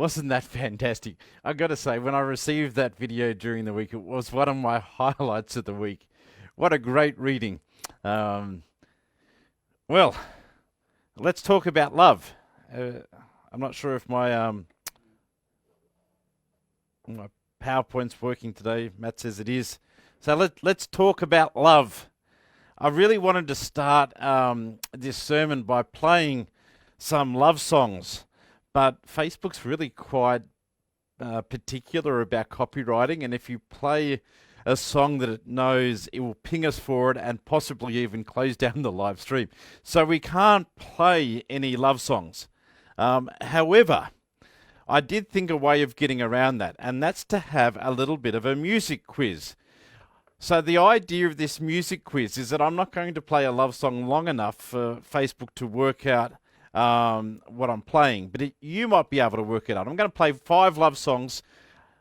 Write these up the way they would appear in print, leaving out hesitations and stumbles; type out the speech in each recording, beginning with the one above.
Wasn't that fantastic? I got to say, when I received that video during the week, it was one of my highlights of the week. What a great reading. Um, well, let's talk about love. I'm not sure if my PowerPoint's working today. Matt says it is. So let's talk about love. I really wanted to start this sermon by playing some love songs, but Facebook's really quite particular about copywriting, and if you play a song that it knows, it will ping us for it and possibly even close down the live stream. So we can't play any love songs. However, I did think a way of getting around that, and that's to have a little bit of a music quiz. So the idea of this music quiz is that I'm not going to play a love song long enough for Facebook to work out what I'm playing, but you might be able to work it out. I'm going to play 5 love songs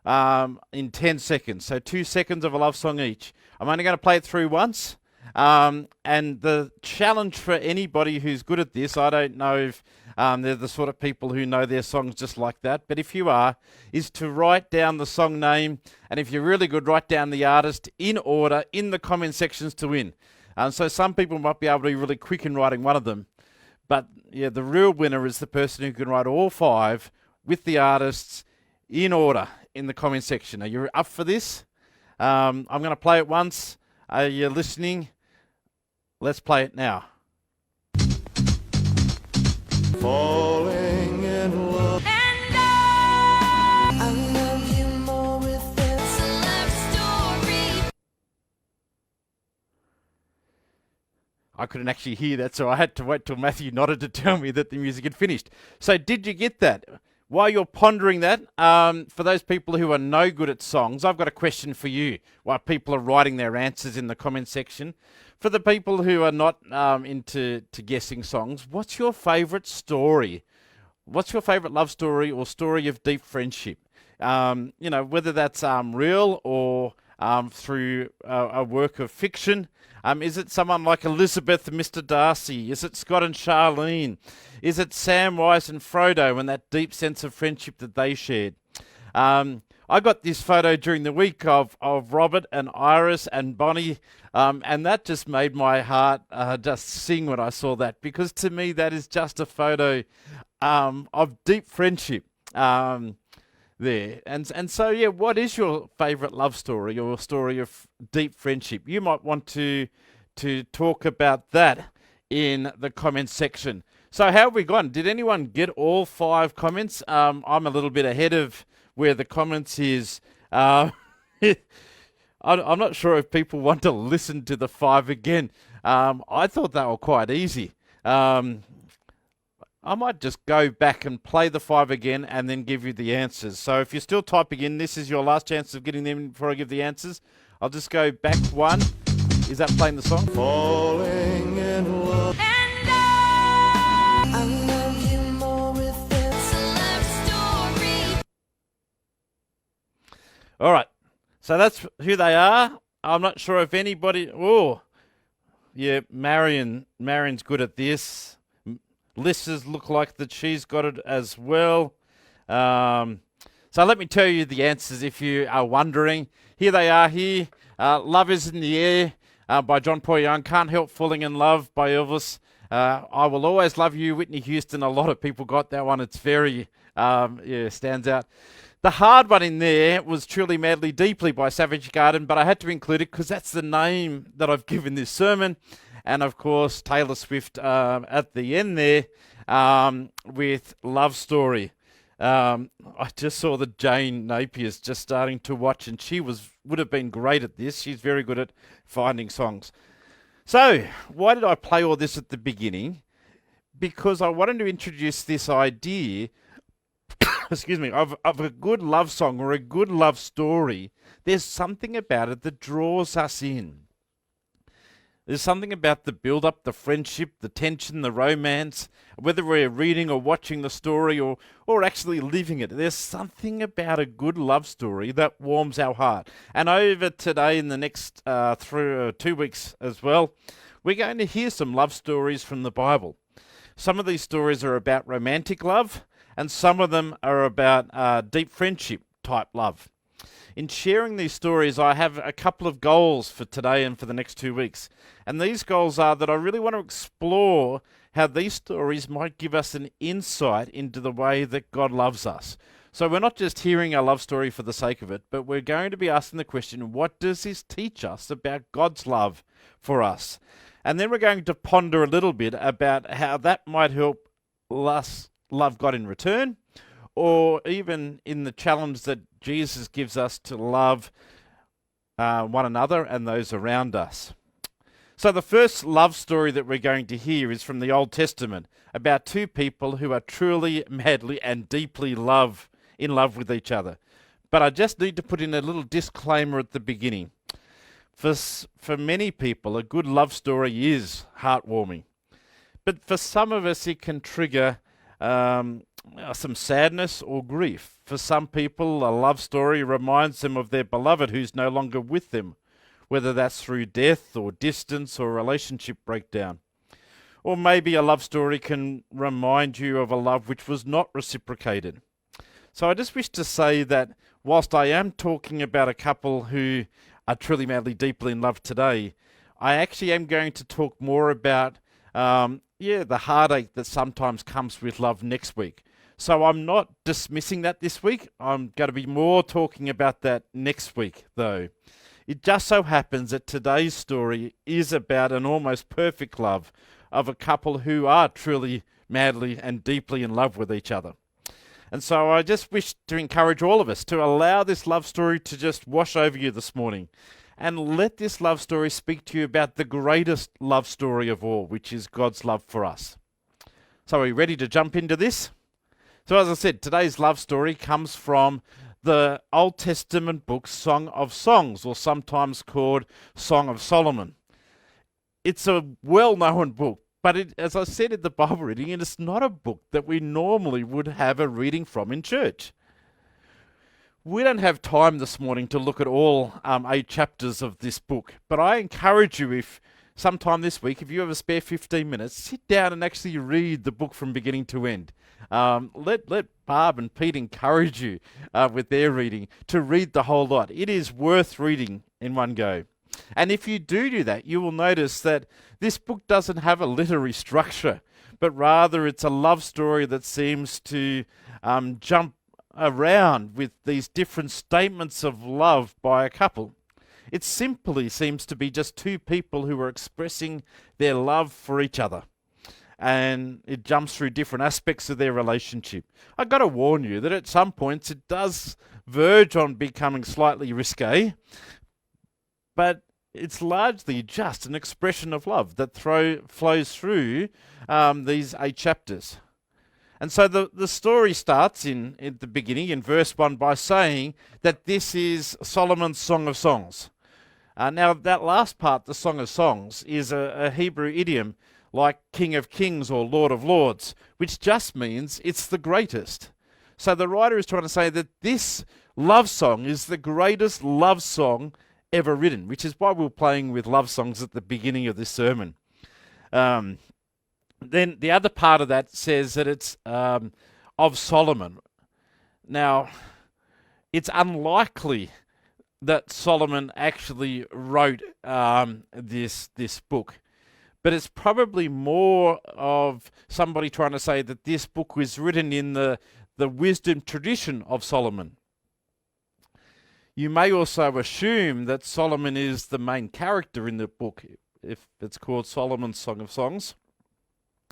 in 10 seconds, so 2 seconds of a love song each. I'm only going to play it through once, and the challenge for anybody who's good at this, I don't know if they're the sort of people who know their songs just like that, but if you are, is to write down the song name, and if you're really good, write down the artist in order in the comment sections to win. So some people might be able to be really quick in writing one of them, but yeah, the real winner is the person who can write all 5 with the artists in order in the comment section. Are you up for this? I'm going to play it once. Are you listening? Let's play it now. Falling in love. And I love you more with this love story. I couldn't actually hear that, so I had to wait till Matthew nodded to tell me that the music had finished. So did you get that? While you're pondering that, for those people who are no good at songs, I've got a question for you while people are writing their answers in the comment section. For the people who are not into guessing songs, what's your favourite story? What's your favourite love story or story of deep friendship? Whether that's real or through a work of fiction. Is it someone like Elizabeth and Mr. Darcy? Is it Scott and Charlene? Is it Samwise and Frodo and that deep sense of friendship that they shared? I got this photo during the week of Robert and Iris and Bonnie, and that just made my heart just sing when I saw that, because to me that is just a photo of deep friendship. There. And so, yeah, what is your favourite love story or story of deep friendship? You might want to talk about that in the comments section. So how have we gone? Did anyone get all 5 comments? I'm a little bit ahead of where the comments is. I'm not sure if people want to listen to the 5 again. I thought they were quite easy. I might just go back and play the 5 again and then give you the answers. So if you're still typing in, this is your last chance of getting them before I give the answers. I'll just go back 1. Is that playing the song? Falling in love. And I love you more with this love story. All right. So that's who they are. I'm not sure if anybody... Oh, yeah, Marion's good at this. Lisa's look like that she's got it as well. So let me tell you the answers if you are wondering. Here they are here. Love is in the Air by John Paul Young. Can't Help Falling in Love by Elvis. I Will Always Love You, Whitney Houston. A lot of people got that one. It's very, stands out. The hard one in there was Truly Madly Deeply by Savage Garden, but I had to include it because that's the name that I've given this sermon. And, of course, Taylor Swift at the end there with Love Story. I just saw that Jane Napier's just starting to watch, and she would have been great at this. She's very good at finding songs. So, why did I play all this at the beginning? Because I wanted to introduce this idea, excuse me, of a good love song or a good love story. There's something about it that draws us in. There's something about the build-up, the friendship, the tension, the romance, whether we're reading or watching the story or actually living it. There's something about a good love story that warms our heart. And over today, in the next 2 weeks as well, we're going to hear some love stories from the Bible. Some of these stories are about romantic love, and some of them are about deep friendship type love. In sharing these stories, I have a couple of goals for today and for the next 2 weeks. And these goals are that I really want to explore how these stories might give us an insight into the way that God loves us. So we're not just hearing a love story for the sake of it, but we're going to be asking the question, what does this teach us about God's love for us? And then we're going to ponder a little bit about how that might help us love God in return, or even in the challenge that Jesus gives us to love one another and those around us. So the first love story that we're going to hear is from the Old Testament, about two people who are truly, madly, and deeply in love with each other. But I just need to put in a little disclaimer at the beginning. For many people, a good love story is heartwarming. But for some of us, it can trigger some sadness or grief. For some people, a love story reminds them of their beloved who's no longer with them, whether that's through death or distance or relationship breakdown. Or maybe a love story can remind you of a love which was not reciprocated. So I just wish to say that whilst I am talking about a couple who are truly, madly, deeply in love today, I actually am going to talk more about the heartache that sometimes comes with love next week. So I'm not dismissing that this week. I'm going to be more talking about that next week, though. It just so happens that today's story is about an almost perfect love of a couple who are truly, madly, and deeply in love with each other. And so I just wish to encourage all of us to allow this love story to just wash over you this morning. And let this love story speak to you about the greatest love story of all, which is God's love for us. So are you ready to jump into this? So as I said, today's love story comes from the Old Testament book Song of Songs, or sometimes called Song of Solomon. It's a well-known book, but as I said in the Bible reading, it is not a book that we normally would have a reading from in church. We don't have time this morning to look at all 8 chapters of this book, but I encourage you, if sometime this week, if you have a spare 15 minutes, sit down and actually read the book from beginning to end. Let Barb and Pete encourage you with their reading to read the whole lot. It is worth reading in one go. And if you do that, you will notice that this book doesn't have a literary structure, but rather it's a love story that seems to jump around with these different statements of love by a couple. It simply seems to be just two people who are expressing their love for each other. And it jumps through different aspects of their relationship. I've got to warn you that at some points it does verge on becoming slightly risque, but it's largely just an expression of love that flows through these 8 chapters. And so the story starts at the beginning, in verse 1, by saying that this is Solomon's Song of Songs. Now, that last part, the Song of Songs, is a Hebrew idiom like King of Kings or Lord of Lords, which just means it's the greatest. So the writer is trying to say that this love song is the greatest love song ever written, which is why we're playing with love songs at the beginning of this sermon. Then the other part of that says that it's of Solomon. Now, it's unlikely that Solomon actually wrote this book, but it's probably more of somebody trying to say that this book was written in the wisdom tradition of Solomon. You may also assume that Solomon is the main character in the book, if it's called Solomon's Song of Songs.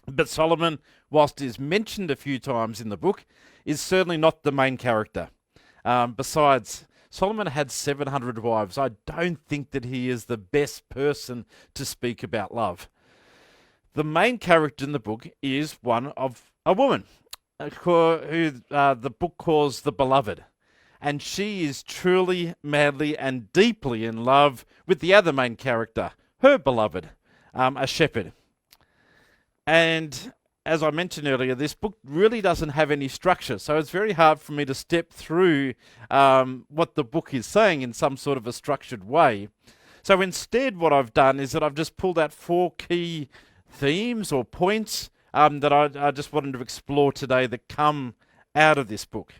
But Solomon, whilst is mentioned a few times in the book, is certainly not the main character. Besides, Solomon had 700 wives. I don't think that he is the best person to speak about love. The main character in the book is one of a woman who the book calls the beloved. And she is truly, madly, and deeply in love with the other main character, her beloved, a shepherd. And as I mentioned earlier, this book really doesn't have any structure, so it's very hard for me to step through what the book is saying in some sort of a structured way. So instead, what I've done is that I've just pulled out 4 key themes or points that I just wanted to explore today that come out of this book.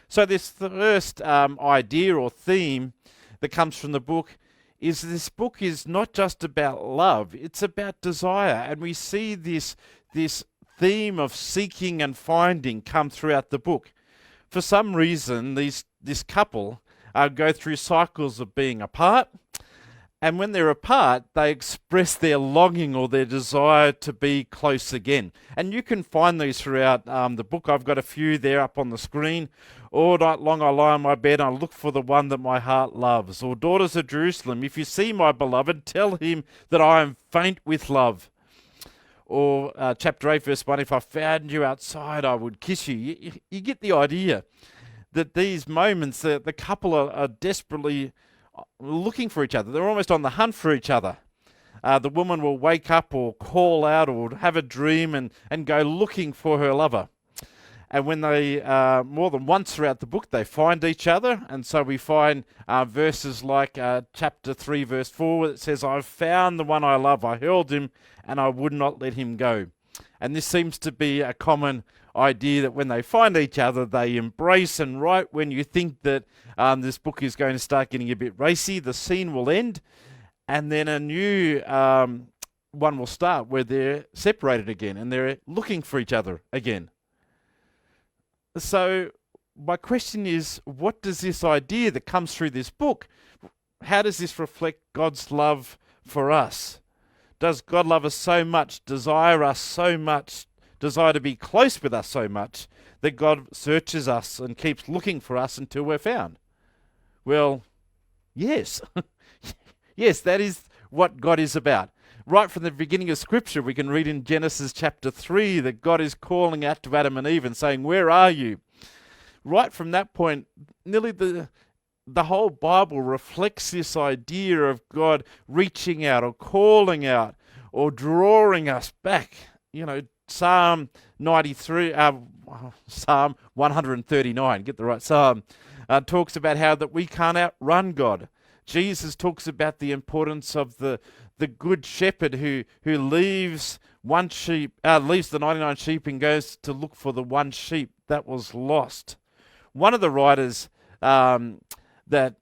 So this first idea or theme that comes from the book is this book is not just about love, it's about desire. And we see this theme of seeking and finding come throughout the book. For some reason, this couple go through cycles of being apart, and when they're apart, they express their longing or their desire to be close again. And you can find these throughout the book. I've got a few there up on the screen. All night long I lie on my bed and I look for the one that my heart loves. Or, daughters of Jerusalem, if you see my beloved, tell him that I am faint with love. Or chapter 8, verse 1, if I found you outside, I would kiss you. You get the idea that these moments, the couple are desperately looking for each other. They're almost on the hunt for each other. The woman will wake up or call out or have a dream and go looking for her lover. And when they, more than once throughout the book, they find each other. And so we find verses like chapter 3, verse 4, that says, I've found the one I love. I held him and I would not let him go. And this seems to be a common idea that when they find each other, they embrace. And right when you think that this book is going to start getting a bit racy, the scene will end. And then a new one will start where they're separated again and they're looking for each other again. So my question is, what does this idea that comes through this book, how does this reflect God's love for us? Does God love us so much, desire us so much, desire to be close with us so much, that God searches us and keeps looking for us until we're found? Well, yes. Yes, that is what God is about. Right from the beginning of Scripture, we can read in Genesis chapter 3 that God is calling out to Adam and Eve and saying, where are you? Right from that point, nearly the whole Bible reflects this idea of God reaching out or calling out or drawing us back. You know, Psalm 93, Psalm 139, get the right Psalm, talks about how that we can't outrun God. Jesus talks about the importance of the good shepherd who leaves leaves the 99 sheep and goes to look for the one sheep that was lost. One of the writers that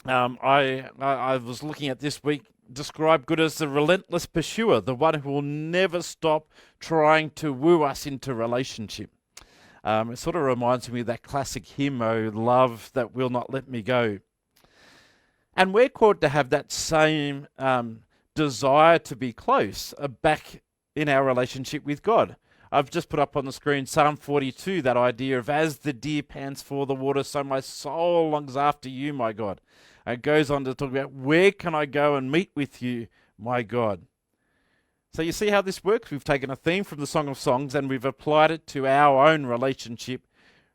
I was looking at this week described God as the relentless pursuer, the one who will never stop trying to woo us into relationship. It sort of reminds me of that classic hymn, "Oh, love that will not let me go." And we're called to have that same desire to be close back in our relationship with God. I've just put up on the screen Psalm 42, that idea of as the deer pants for the water, so my soul longs after you, my God. It goes on to talk about where can I go and meet with you, my God. So you see how this works? We've taken a theme from the Song of Songs and we've applied it to our own relationship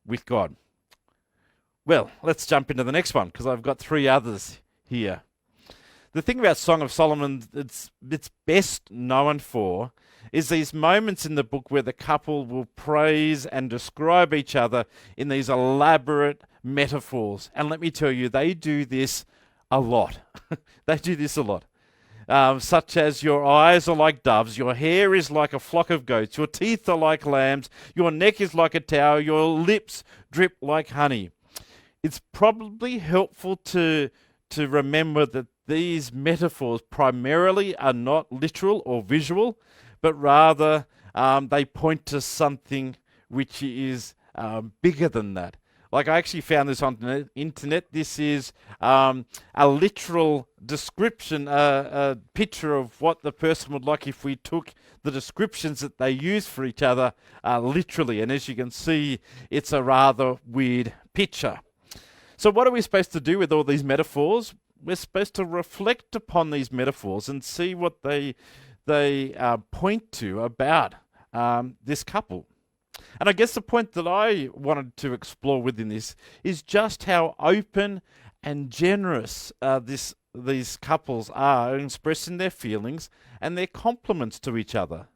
with God. Well, let's jump into the next one because I've got three others here. The thing about Song of Solomon it's best known for is these moments in the book where the couple will praise and describe each other in these elaborate metaphors. And let me tell you, they do this a lot. They do this a lot. Such as your eyes are like doves, your hair is like a flock of goats, your teeth are like lambs, your neck is like a tower, your lips drip like honey. It's probably helpful to remember that these metaphors primarily are not literal or visual, but rather they point to something which is bigger than that. Like I actually found this on the internet. This is a literal description, a picture of what the person would like if we took the descriptions that they use for each other literally. And as you can see, it's a rather weird picture. So what are we supposed to do with all these metaphors? We're supposed to reflect upon these metaphors and see what they point to about this couple. And I guess the point that I wanted to explore within this is just how open and generous these couples are in expressing their feelings and their compliments to each other.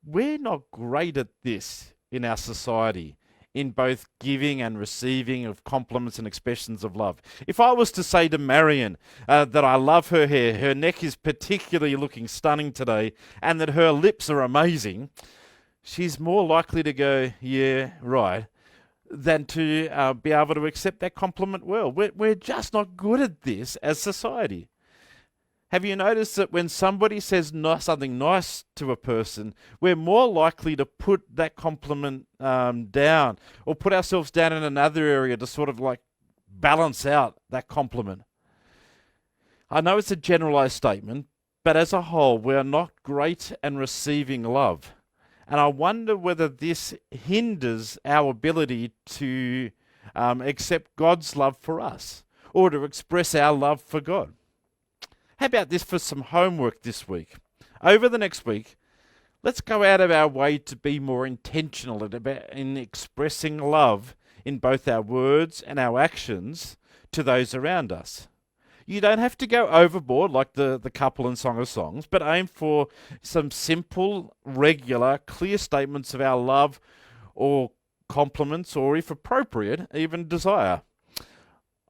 We're not great at this in our society, in both giving and receiving of compliments and expressions of love. If I was to say to Marion that I love her hair, her neck is particularly looking stunning today, and that her lips are amazing, she's more likely to go, yeah, right, than to be able to accept that compliment well. We're just not good at this as society. Have you noticed that when somebody says something nice to a person, we're more likely to put that compliment down, or put ourselves down in another area to sort of like balance out that compliment? I know it's a generalized statement, but as a whole, we're not great at receiving love. And I wonder whether this hinders our ability to accept God's love for us, or to express our love for God. How about this for some homework this week? Over the next week, let's go out of our way to be more intentional in expressing love in both our words and our actions to those around us. You don't have to go overboard like the couple in Song of Songs, but aim for some simple, regular, clear statements of our love, or compliments, or if appropriate, even desire.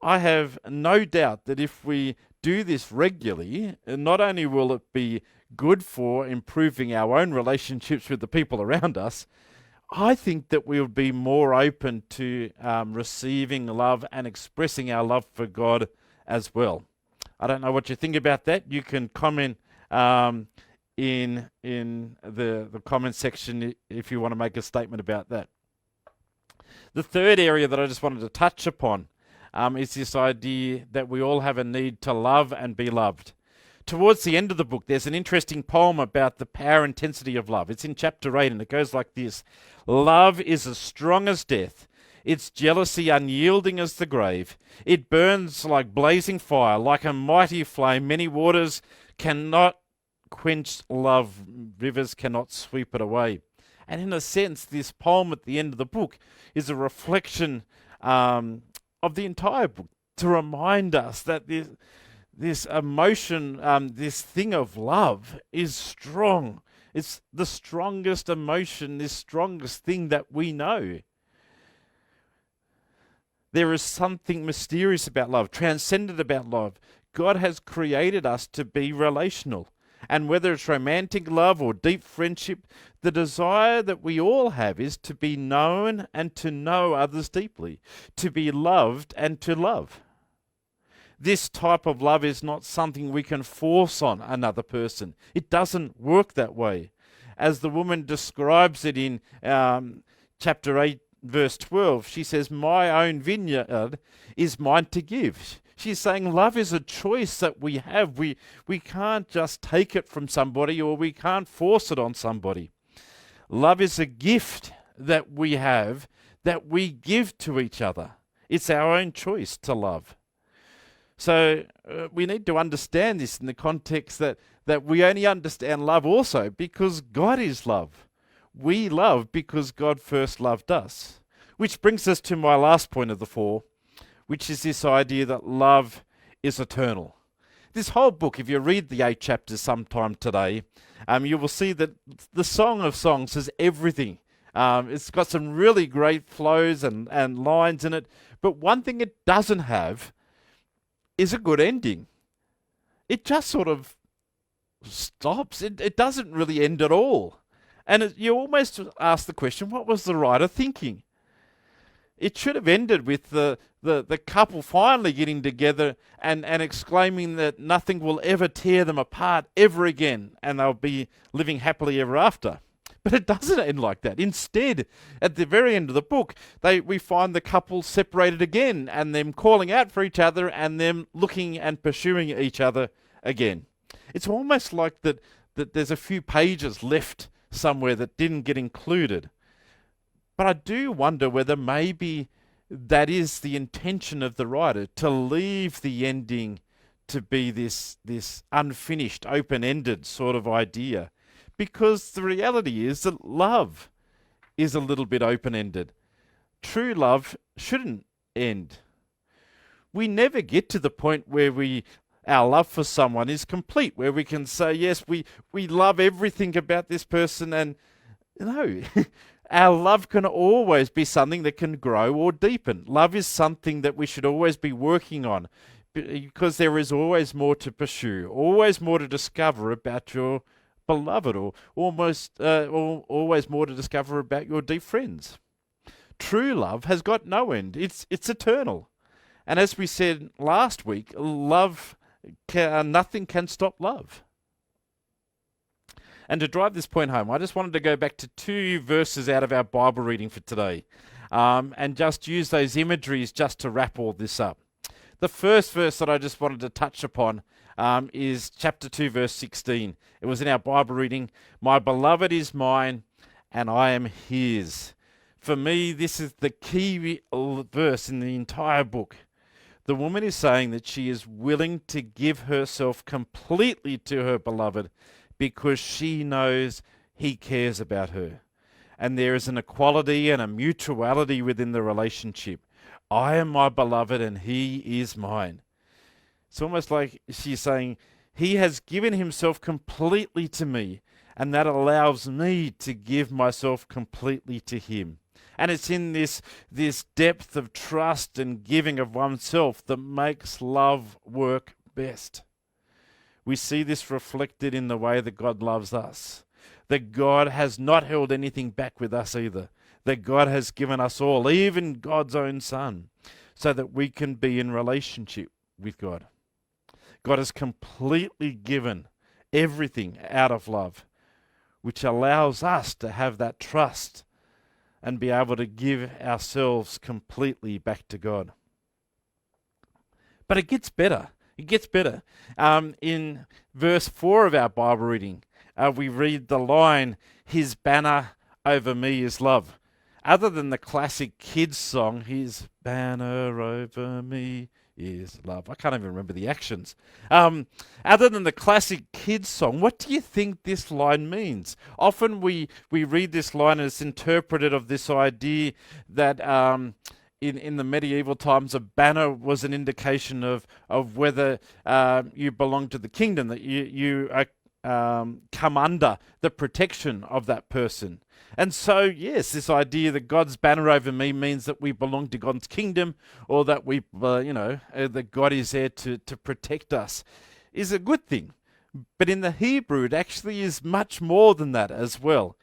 I have no doubt that if we do this regularly, not only will it be good for improving our own relationships with the people around us, I think that we'll be more open to receiving love and expressing our love for God as well. I don't know what you think about that. You can comment in the comment section if you want to make a statement about that. The third area that I just wanted to touch upon is this idea that we all have a need to love and be loved. Towards the end of the book, there's an interesting poem about the power and intensity of love. It's in chapter 8, and it goes like this. Love is as strong as death, its jealousy unyielding as the grave. It burns like blazing fire, like a mighty flame. Many waters cannot quench love, rivers cannot sweep it away. And in a sense, this poem at the end of the book is a reflection of the entire book, to remind us that this emotion, this thing of love is strong. It's the strongest emotion, the strongest thing that we know. There is something mysterious about love, transcendent about love. God has created us to be relational. And whether it's romantic love or deep friendship, the desire that we all have is to be known and to know others deeply, to be loved and to love. This type of love is not something we can force on another person. It doesn't work that way. As the woman describes it in chapter 8, verse 12, she says, "My own vineyard is mine to give." She's saying love is a choice that we have. We can't just take it from somebody, or we can't force it on somebody. Love is a gift that we have, that we give to each other. It's our own choice to love. So we need to understand this in the context that we only understand love also because God is love. We love because God first loved us. Which brings us to my last point of the four, which is this idea that love is eternal. This whole book, if you read the 8 chapters sometime today, you will see that the Song of Songs is everything. It's got some really great flows and lines in it, but one thing it doesn't have is a good ending. It just sort of stops. It doesn't really end at all. And you almost ask the question, what was the writer thinking? It should have ended with the couple finally getting together and exclaiming that nothing will ever tear them apart ever again, and they'll be living happily ever after. But it doesn't end like that. Instead, at the very end of the book, we find the couple separated again, and them calling out for each other, and them looking and pursuing each other again. It's almost like that there's a few pages left somewhere that didn't get included. But I do wonder whether maybe that is the intention of the writer, to leave the ending to be this unfinished, open-ended sort of idea. Because the reality is that love is a little bit open-ended. True love shouldn't end. We never get to the point where our love for someone is complete, where we can say, yes, we love everything about this person, and no. Our love can always be something that can grow or deepen. Love is something that we should always be working on, because there is always more to pursue, always more to discover about your beloved, or always more to discover about your deep friends. True love has got no end. It's eternal. And as we said last week, nothing can stop love. And to drive this point home, I just wanted to go back to 2 verses out of our Bible reading for today, and just use those imageries just to wrap all this up. The first verse that I just wanted to touch upon is chapter 2, verse 16. It was in our Bible reading. My beloved is mine, and I am his. For me, this is the key verse in the entire book. The woman is saying that she is willing to give herself completely to her beloved because she knows he cares about her. And there is an equality and a mutuality within the relationship. I am my beloved and he is mine. It's almost like she's saying, he has given himself completely to me, and that allows me to give myself completely to him. And it's in this depth of trust and giving of oneself that makes love work best. We see this reflected in the way that God loves us. That God has not held anything back with us either. That God has given us all, even God's own Son, so that we can be in relationship with God. God has completely given everything out of love, which allows us to have that trust and be able to give ourselves completely back to God. But it gets better. It gets better. In verse 4 of our Bible reading, we read the line, his banner over me is love. Other than the classic kids song, his banner over me is love. I can't even remember the actions. Other than the classic kids song, what do you think this line means? Often we read this line and it's interpreted of this idea that in the medieval times, a banner was an indication of whether you belong to the kingdom, that you come under the protection of that person. And so, yes, this idea that God's banner over me means that we belong to God's kingdom, or that that God is there to protect us, is a good thing. But in the Hebrew, it actually is much more than that as well.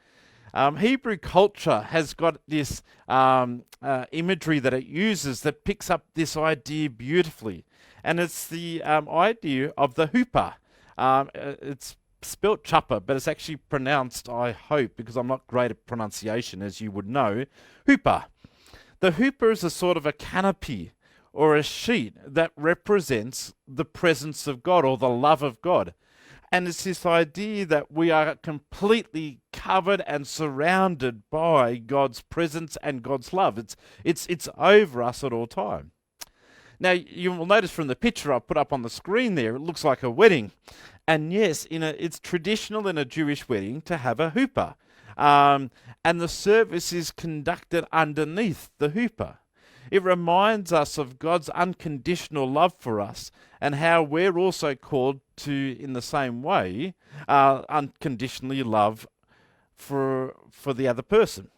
Hebrew culture has got this imagery that it uses that picks up this idea beautifully. And it's the idea of the hooper. It's spelt chopper, but it's actually pronounced, I hope, because I'm not great at pronunciation, as you would know, hooper. The hooper is a sort of a canopy or a sheet that represents the presence of God or the love of God. And it's this idea that we are completely covered and surrounded by God's presence and God's love. It's over us at all time. Now, you will notice from the picture I put up on the screen there, it looks like a wedding. And yes, it's traditional in a Jewish wedding to have a hooper. And the service is conducted underneath the hooper. It reminds us of God's unconditional love for us and how we're also called to, in the same way, unconditionally love for the other person.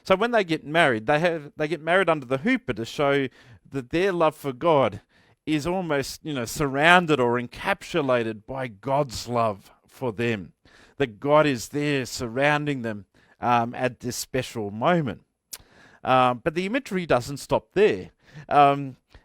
So when they get married, they get married under the hooper to show that their love for God is almost, surrounded or encapsulated by God's love for them. That God is there surrounding them at this special moment. But the imagery doesn't stop there.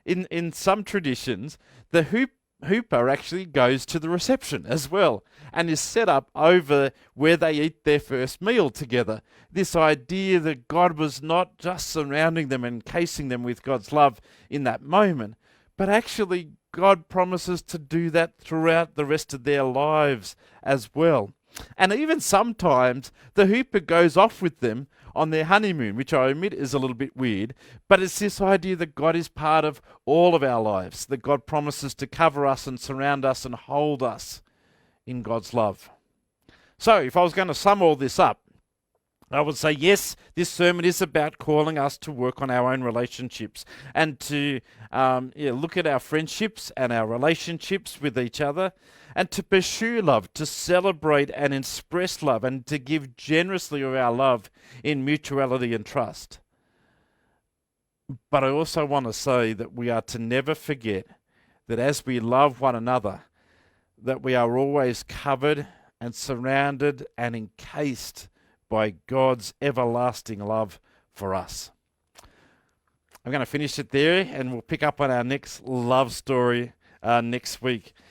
In some traditions, the hooper actually goes to the reception as well and is set up over where they eat their first meal together. This idea that God was not just surrounding them and encasing them with God's love in that moment, but actually God promises to do that throughout the rest of their lives as well. And even sometimes the hooper goes off with them on their honeymoon, which I admit is a little bit weird, but it's this idea that God is part of all of our lives, that God promises to cover us and surround us and hold us in God's love. So if I was going to sum all this up, I would say, yes, this sermon is about calling us to work on our own relationships and to look at our friendships and our relationships with each other and to pursue love, to celebrate and express love and to give generously of our love in mutuality and trust. But I also want to say that we are to never forget that as we love one another, that we are always covered and surrounded and encased by God's everlasting love for us. I'm going to finish it there, and we'll pick up on our next love story next week.